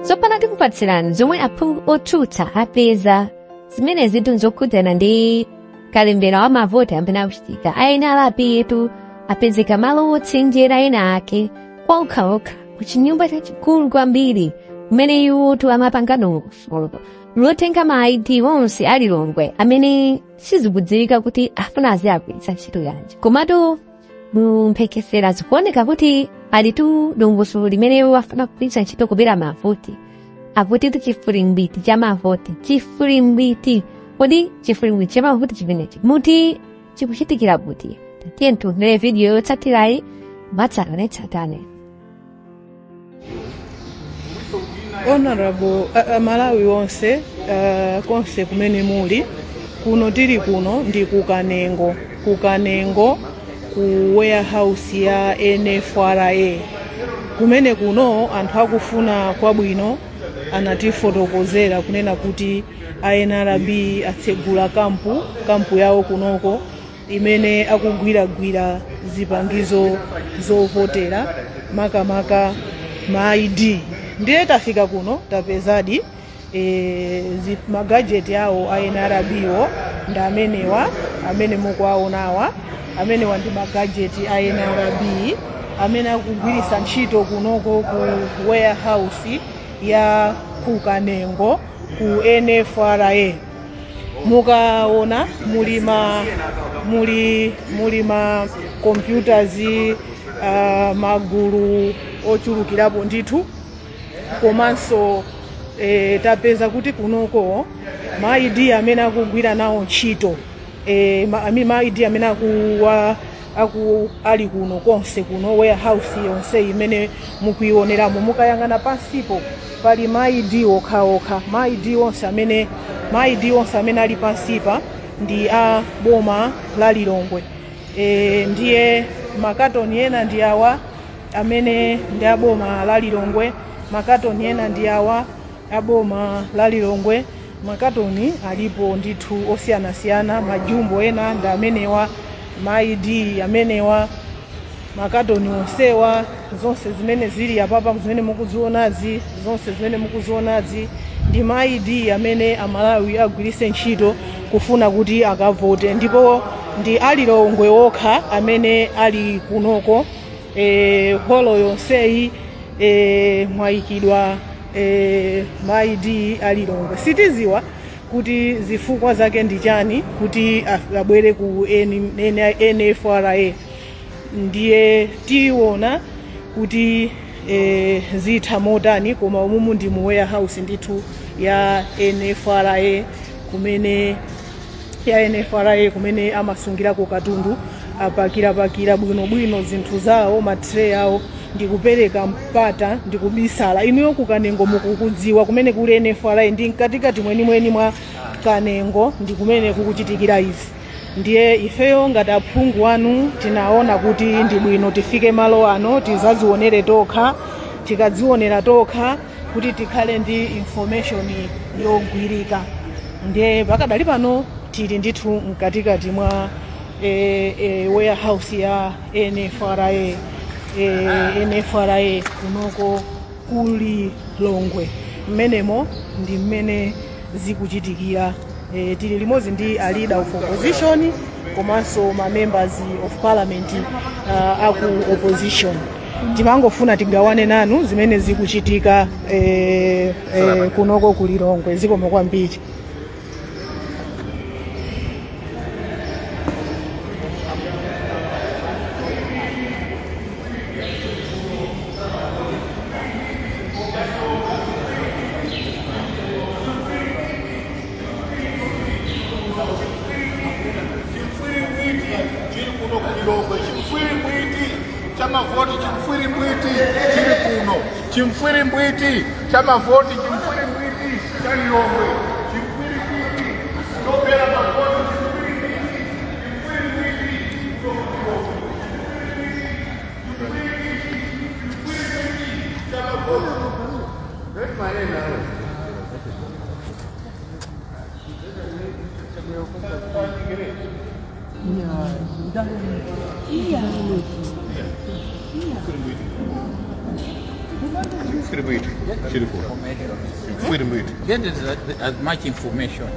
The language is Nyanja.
Tsopano tikupatsirani zomwe aphungu otsutsa apeza zimene zinthu zokhudzana ndi kalembera wa mavoti amene akuchitika. ANRB yetu apezeka malo otsenjera ena ake kwa okhaokha ku chinyumba chachikulu kwambiri kumene iwotu amapanga dongosolo lotenga ma ID onse a Lilongwe amene sizikudziwika kuti afuna aziyagwiritsa ntchito yanji. Komatu mumphekesera zikuoneka kuti alitu dongosolo limene wafuna kugwiritsa ntchito kupera mavoti. Avoti chifulimbiti cha mavoti. Chifulimbiti. Kodi chifulimbiti cha mavoti chimenechi muti chikuchitikira kuti. Tiye ntiunire video yotsatirayi matsatane. Honorable Malawi onse konse kumene muli kuno tili kuno ndi kukanengo ku warehouse ya NFRA kumene kuno anthu akufuna kwabwino anatifotokozera kunena kuti ANRB atsegula kampu yawo kunoko imene akugwiragwira zipangizo zovotera makamaka ma ID. Ndiye tafika kuno tapezadi magajeti yawo ANRB wo ndamenewa amene mukuwaonawa amenewa ndi magajeti ANRB amene akugwiritsa ntchito kunoko ku warehouse ya kukanengo ku NFRA. Mukaona mulima computers magulu ochulukirapo ndithu komanso tapeza kuti kunoko ma ID amene akugwira nawo ntchito ma ID amene ali kuno konse kuno warehouse yonse imene mukuyioneramo mukayangana pansipo pali ma ID okhaokha ma ID onse amene ali pansipa ndi a boma la Lilongwe. Ndiye makatoni ena ndi awa amene ndi a boma la Lilongwe. Makatoni ena ndi awa aboma la Lilongwe. Makatoni alipo ndithu osiyanasiyana majumbo ena ndi amenewa ma ID amenewa makatoni onsewa zonse zimene zili apapa zimene mukuzionazi ndi ma ID amene amalawi agwiritse ntchito kufuna kuti akavote ndipo ndi alilongwe okha amene ali kunoko holo yonseyi mwayikidwa ma ID alilongwe. Sitiziwa kuti zifukwa zake ndi chani kuti abwere ku NFRA. Ndiye tiona kuti zitha motani koma umumu ndi mu warehouse ndithu ya NFRA kumene amasungirako katundu apakira bwinobwino zinthu zawo matray awo ndikupereka mpata ndikubisala. Inuyo kukanengo mukukudziwa kumene kuli NFRA ndi mkatikati mweni mwa kanengo ndi kumene kukuchitikira izi. Ndiye ifeyo ngati aphungu wanu tinaona kuti ndi bwino tifike malo ano tizazionere tokha. Tikadzionera tokha kuti tikhale ndi information yogwirika. Ndiye pakadali pano tili ndithu mkatikati mwa warehouse ya NFRA kunoko kuli Lilongwe. Mmenemo ndi mmene zikuchitikira. Tili limodzi ndi a leader of opposition komanso ma members of parliament aku opposition. Timangofuna tigawane nanu zimene zikuchitika kunoko kuli Lilongwe. Zikomo kwambiri. Chimfulimbwiti chamavoti chalilongwe topera mavoti Chimfire mwiti. Chimfire mwiti. Get as much information.